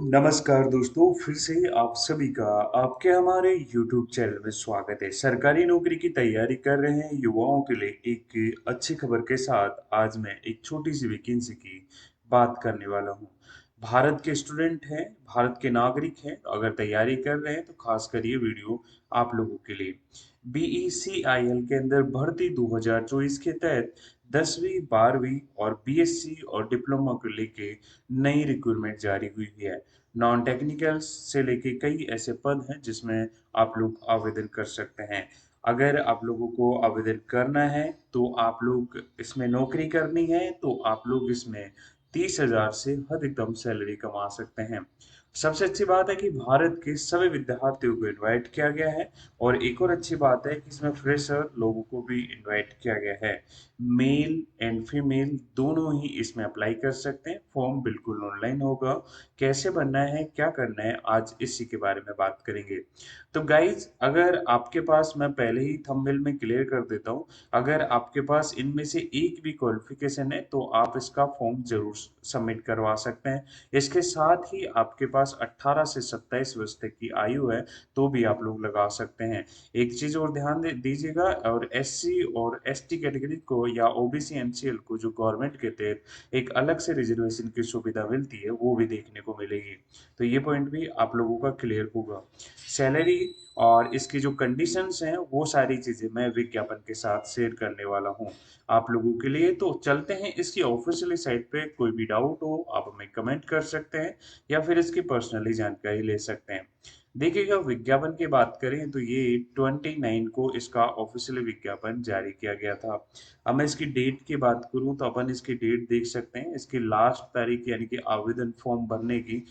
नमस्कार दोस्तों, फिर से आप सभी का आपके हमारे YouTube चैनल में स्वागत है। सरकारी नौकरी की तैयारी कर रहे हैं युवाओं के लिए एक अच्छी खबर के साथ आज मैं एक छोटी सी वैकेंसी की बात करने वाला हूँ। भारत के स्टूडेंट हैं, भारत के नागरिक हैं, तो अगर तैयारी कर रहे हैं तो खासकर ये वीडियो आप लोगों के लिए। बीईसीआईएल के अंदर भर्ती 2024 के तहत 10वीं 12वीं और बीएससी और डिप्लोमा को लेके नई रिक्रूटमेंट जारी हुई है। नॉन टेक्निकल से लेके कई ऐसे पद हैं जिसमें आप लोग आवेदन कर सकते हैं। अगर आप लोगों को आवेदन करना है तो आप लोग इसमें नौकरी करनी है तो आप लोग इसमें 30,000 से अधिकतम सैलरी कमा सकते हैं। सबसे अच्छी बात है कि भारत के सभी विद्यार्थियों को इनवाइट किया गया है और एक और अच्छी बात है कि इसमें फ्रेशर लोगों को भी इनवाइट किया गया है। मेल एंड फीमेल दोनों ही इसमें अप्लाई कर सकते हैं। फॉर्म बिल्कुल ऑनलाइन होगा। कैसे बनना है, क्या करना है, आज इसी के बारे में बात करेंगे। तो गाइज, अगर आपके पास, मैं पहले ही थंबनेल में क्लियर कर देता हूँ, अगर आपके पास इनमें से एक भी क्वालिफिकेशन है तो आप इसका फॉर्म जरूर सबमिट करवा सकते हैं। इसके साथ ही आपके पास 18 से 27 वर्ष तक की आयु है तो भी आप लोग लगा सकते हैं। एक चीज और ध्यान दीजिएगा, और एससी और एसटी कैटेगरी को या ओबीसी एनसीएल को जो गवर्नमेंट के तहत एक अलग से रिजर्वेशन की सुविधा मिलती है वो भी देखने को मिलेगी। तो ये पॉइंट भी आप लोगों का क्लियर होगा। सैलरी और इसकी जो कंडीशंस हैं वो सारी चीजें मैं विज्ञापन के साथ शेयर करने वाला हूँ आप लोगों के लिए। तो चलते हैं इसकी ऑफिशियली साइट पे। कोई भी डाउट हो आप हमें कमेंट कर सकते हैं या फिर इसकी पर्सनली जानकारी ले सकते हैं। देखिएगा, विज्ञापन की बात करें तो ये 29 को इसका ऑफिशियल विज्ञापन जारी किया गया था। अब मैं इसकी डेट की बात करूं तो अपन इसकी डेट देख सकते हैं। इसकी लास्ट तारीख यानी कि आवेदन फॉर्म भरने की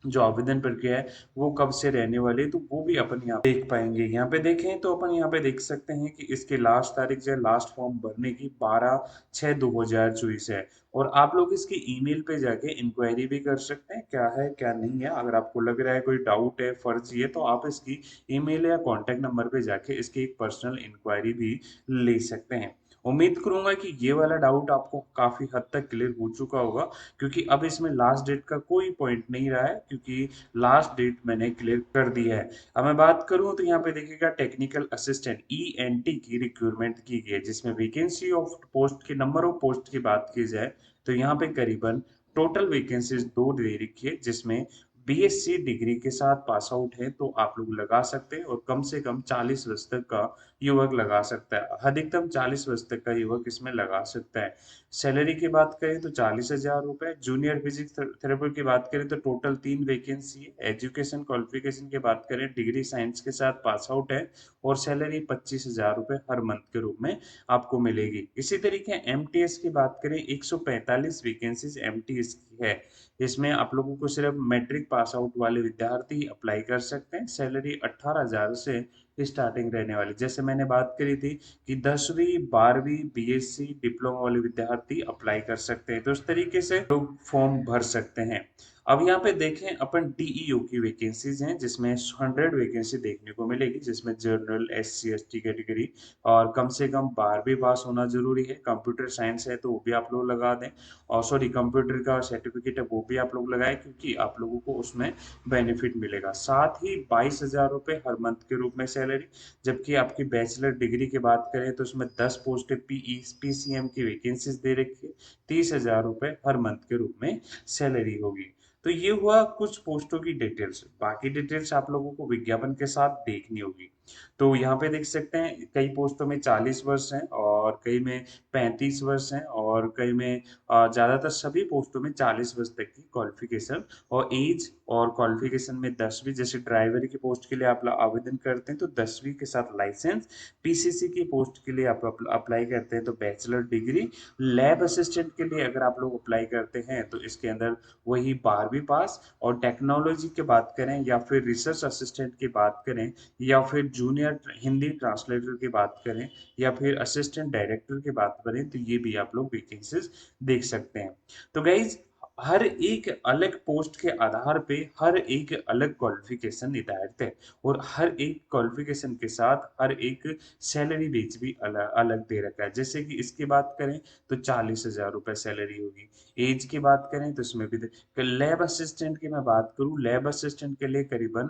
जो आवेदन प्रक्रिया है वो कब से रहने वाली है तो वो भी अपन यहाँ देख पाएंगे। यहाँ पे देखें तो अपन यहाँ पे देख सकते हैं कि इसकी लास्ट तारीख जो है लास्ट फॉर्म भरने की 12/6/2024 है। और आप लोग इसकी ईमेल पे जाके इंक्वायरी भी कर सकते हैं क्या है क्या नहीं है। अगर आपको लग रहा है कोई डाउट है, फर्जी है, तो आप इसकी ईमेल या कॉन्टेक्ट नंबर पे जाके इसकी एक पर्सनल इंक्वायरी भी ले सकते हैं। उम्मीद करूंगा कि ये वाला डाउट आपको काफी हद तक क्लियर हो चुका होगा, क्योंकि अब इसमें लास्ट डेट का कोई पॉइंट नहीं रहा है, क्योंकि लास्ट डेट मैंने क्लियर कर दी है। अब मैं बात करूं तो यहाँ पे देखिएगा टेक्निकल असिस्टेंट ईएनटी की रिक्रूटमेंट की गई है, जिसमें वैकेंसी ऑफ पोस्ट की, नंबर ऑफ पोस्ट की बात की जाए तो यहाँ पे करीबन टोटल वैकेंसीज दो दे रखी है, जिसमें बीएससी डिग्री के साथ पास आउट है तो आप लोग लगा सकते हैं, और कम से कम 40 वर्ष तक का युवक लगा सकता है। अधिकतम 40 वर्ष तक का युवक इसमें लगा सकता है। सैलरी की बात करें तो 40,000 रुपए। जूनियर फिजिक्स थेरेपी की बात करें तो टोटल 3 वैकेंसी है। एजुकेशन क्वालिफिकेशन की बात करें, डिग्री साइंस के साथ पास आउट है, और सैलरी 25,000 रुपए हर मंथ के रूप में आपको मिलेगी। इसी तरीके एमटीएस की बात करें, 145 वैकेंसीज एमटीएस की है। इसमें आप लोगों को सिर्फ मैट्रिक पास आउट वाले विद्यार्थी अप्लाई कर सकते हैं। सैलरी 18,000 से स्टार्टिंग रहने वाली, जैसे मैंने बात करी थी कि 10वीं 12वीं बीएससी डिप्लोमा वाले विद्यार्थी अप्लाई कर सकते हैं। तो इस तरीके से लोग फॉर्म भर सकते हैं। अब यहाँ पे देखें अपन डीईओ की वैकेंसीज हैं, जिसमें 100 वैकेंसी देखने को मिलेगी, जिसमें जनरल एससी एसटी कैटेगरी और कम से कम 12वीं पास होना जरूरी है। कंप्यूटर साइंस है तो वो भी आप लोग लगा दें, और सॉरी कंप्यूटर का सर्टिफिकेट है वो भी आप लोग लगाएं, क्योंकि आप लोगों को उसमें बेनिफिट मिलेगा। साथ ही 22,000 रुपये हर मंथ के रूप में सैलरी। जबकि आपकी बैचलर डिग्री की बात करें तो उसमें 10 पोस्ट पीसीएम की वैकेंसीज दे रखी है। 30,000 रुपये हर मंथ के रूप में सैलरी होगी। तो ये हुआ कुछ पोस्टों की डिटेल्स। बाकी डिटेल्स आप लोगों को विज्ञापन के साथ देखनी होगी। तो यहाँ पे देख सकते हैं कई पोस्टों में 40 वर्ष हैं, और कई में 35 वर्ष हैं, और कई में ज्यादातर सभी पोस्टों में 40 वर्ष तक की क्वालिफिकेशन और एज और क्वालिफिकेशन में 10वीं। जैसे ड्राइवर की पोस्ट के लिए आप आवेदन करते हैं तो 10वीं के साथ लाइसेंस। पीसीसी की पोस्ट के लिए आप अप्लाई करते हैं तो बैचलर डिग्री। लैब असिस्टेंट के लिए अगर आप लोग अप्लाई करते हैं तो इसके अंदर वही 12वीं पास। और टेक्नोलॉजी की बात करें या फिर रिसर्च असिस्टेंट की बात करें या फिर जूनियर हिंदी ट्रांसलेटर की बात करें या फिर असिस्टेंट डायरेक्टर की बात करें तो ये भी आप लोग वैकेंसीज देख सकते हैं। तो गाइज, हर एक अलग पोस्ट के आधार पे हर एक अलग क्वालिफिकेशन निर्धारित है और हर एक क्वालिफिकेशन के साथ हर एक सैलरी बेच भी अलग अलग दे रखा है। जैसे कि इसकी बात करें तो 40,000 रुपये सैलरी होगी। एज की बात करें तो इसमें भी लैब असिस्टेंट की मैं बात करूं, लैब असिस्टेंट के लिए करीबन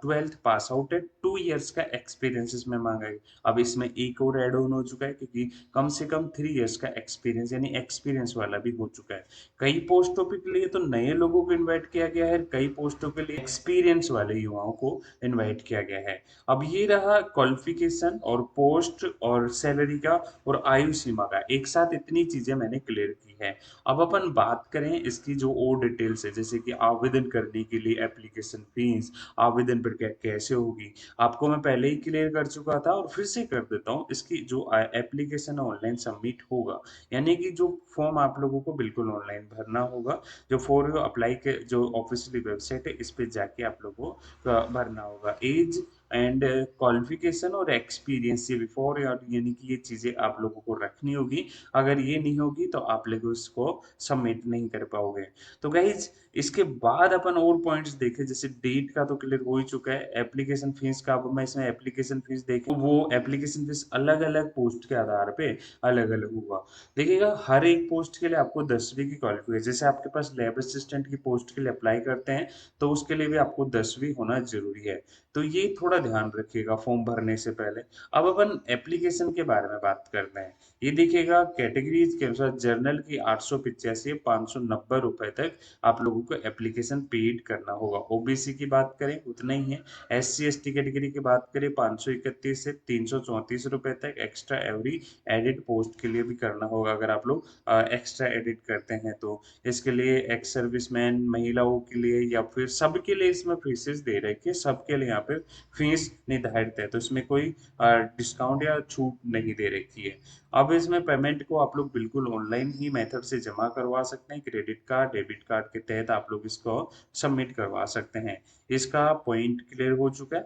12th पास आउट है, 2 इयर्स का एक्सपीरियंस इसमें मांगा है। अब इसमें एक और एड ऑन हो चुका है क्योंकि कम से कम 3 इयर्स का एक्सपीरियंस यानी एक्सपीरियंस वाला भी हो चुका है। कई पोस्टों के लिए तो नए लोगों को इनवाइट किया गया है, कई पोस्टों के लिए एक्सपीरियंस वाले युवाओं को इनवाइट किया गया है। अब ये रहा क्वालिफिकेशन और पोस्ट और सैलरी का और आयु सीमा का, एक साथ इतनी चीजें मैंने क्लियर की है। अब अपन बात करें इसकी जो और डिटेल्स है, जैसे कि आवेदन करने के लिए एप्लीकेशन फीस, आवेदन प्रक्रिया कैसे होगी, आपको मैं पहले ही क्लियर कर चुका था और फिर से कर देता हूँ। इसकी जो एप्लीकेशन ऑनलाइन सबमिट होगा, यानी कि जो फॉर्म आप लोगों को बिल्कुल ऑनलाइन भरना होगा। जो फॉर यू अप्लाई के जो ऑफिशियली वेबसाइट है इस पे जाके आप लोगों को भरना होगा। एज एंड क्वालिफिकेशन और एक्सपीरियंस ये बिफोर यानी कि ये चीज़ें आप लोगों को रखनी होगी। अगर ये नहीं होगी तो आप लोग उसको सबमिट नहीं कर पाओगे। तो गाइज इसके बाद अपन और पॉइंट्स देखें, जैसे डेट का तो क्लियर हो ही चुका है। एप्लीकेशन फीस का अब मैं इसमें एप्लीकेशन फीस देखें, वो एप्लीकेशन फीस अलग अलग पोस्ट के आधार पे अलग अलग होगा। देखिएगा हर एक पोस्ट के लिए आपको 10वीं की क्वालिफिकेशन, जैसे आपके पास लैब असिस्टेंट की पोस्ट के लिए अप्लाई करते हैं तो उसके लिए भी आपको 10वीं होना जरूरी है। तो ये थोड़ा ध्यान रखिएगा फॉर्म भरने से पहले। अब अपन एप्लीकेशन के बारे में बात करते हैं। ये देखिएगा कैटेगरीज के अनुसार जनरल की 885 590 रुपए तक आप लोगों को एप्लीकेशन पेड करना होगा। ओबीसी की बात करें उतना ही है। SC ST कैटेगरी की बात करें 531 से 334 रुपए तक एक्स्ट्रा एवरी एडिट पोस्ट के लिए भी करना होगा, अगर आप लोग एक्स्ट्रा एडिट करते हैं तो। इसके लिए एक्स सर्विसमैन महिलाओं के लिए या फिर सबके लिए इसमें फीसेस दे रखे हैं, सबके लिए यहाँ पे फीस निर्धारित है, तो इसमें कोई डिस्काउंट या छूट नहीं दे रखी है। अब इसमें पेमेंट को आप लोग बिल्कुल ऑनलाइन ही मेथड से जमा करवा सकते हैं। क्रेडिट कार्ड डेबिट कार्ड के तहत आप लोग इसको सबमिट करवा सकते हैं। इसका पॉइंट क्लियर हो चुका है।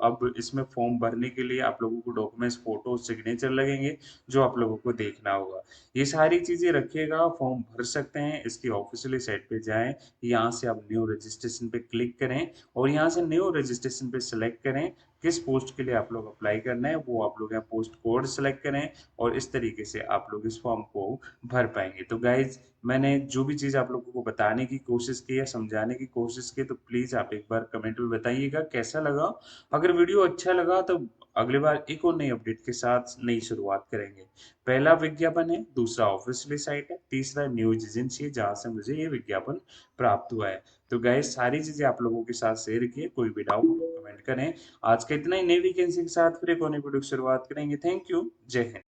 अब इसमें फॉर्म भरने के लिए आप लोगों को डॉक्यूमेंट्स फोटो सिग्नेचर लगेंगे जो आप लोगों को देखना होगा। ये सारी चीजें रखिएगा, फॉर्म भर सकते हैं। इसकी ऑफिशियली साइट पे जाएं, यहाँ से आप न्यू रजिस्ट्रेशन पे क्लिक करें और यहाँ से न्यू रजिस्ट्रेशन पे सिलेक्ट करें किस पोस्ट के लिए आप लोग अप्लाई करना है, वो आप लोग यहाँ पोस्ट कोड सेलेक्ट करें और इस तरीके से आप लोग इस फॉर्म को भर पाएंगे। तो गाइज मैंने जो भी चीज़ आप लोगों को बताने की कोशिश की या समझाने की कोशिश की, तो प्लीज़ आप एक बार कमेंट में बताइएगा कैसा लगा। अगर वीडियो अच्छा लगा तो अगली बार एक और नई अपडेट के साथ नई शुरुआत करेंगे। पहला विज्ञापन है, दूसरा ऑफिशियली साइट है, तीसरा न्यूज एजेंसी है जहां से मुझे ये विज्ञापन प्राप्त हुआ है। तो गाइस सारी चीजें आप लोगों के साथ शेयर किए, कोई भी डाउट कमेंट करें। आज का इतना ही, नई वैकेंसी के साथ फिर एक और नई वीडियो की शुरुआत करेंगे। थैंक यू, जय हिंद।